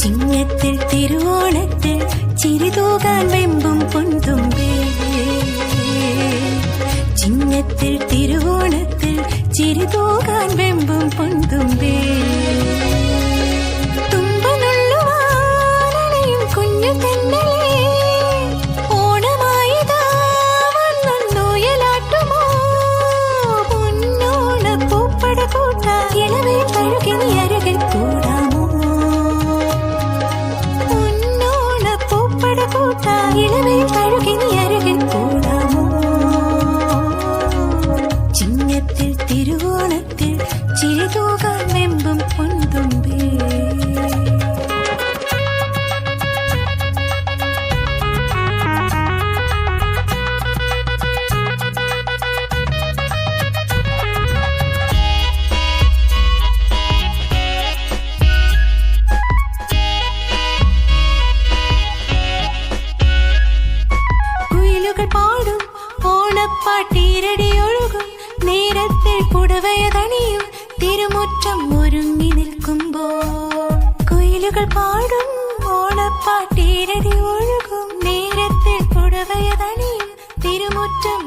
ചിങ്ങത്തിൽ തിരുവോണത്തിൽ ചിരിതൂകാൻ വെമ്പും പൊൻതുമ്പേ. ചിങ്ങത്തിൽ തിരുവോണത്തിൽ ചിരിതൂകാൻ വെമ്പും പൊൻതുമ്പേ. തുമ്പനുള്ളുവാനണയും കുഞ്ഞു തെന്നലേ, ഓണമായിതാ വന്നൊന്നുയലാട്ടുമോ. പൊന്നോണ പൂപ്പട കൂട്ടാ ഇളവേ കഴുകിനി അരകിൽ കൂടാമോ. പൊന്നോണ പൂപ്പട കൂട്ടാ ഇളവേ കഴുകിനി അരകിൽ കൂടാമോ. ചിങ്ങത്തിൽ തിരുവോണത്തിൽ ചിരിതൂകാൻ വെമ്പും പൊൻതുമ്പേ. കുയിലുകൾ പാടും ഓണപ്പാട്ടീരടി ഒഴുകും നേരത്തെ പുടവയതണിയും തിരുമുറ്റം ഒരുങ്ങി നിൽക്കുമ്പോൾ. കുയിലുകൾ പാടും ഓണപ്പാട്ടീരടി ഒഴുകും നേരത്തെ പുടവയതണിയും തിരുമുറ്റം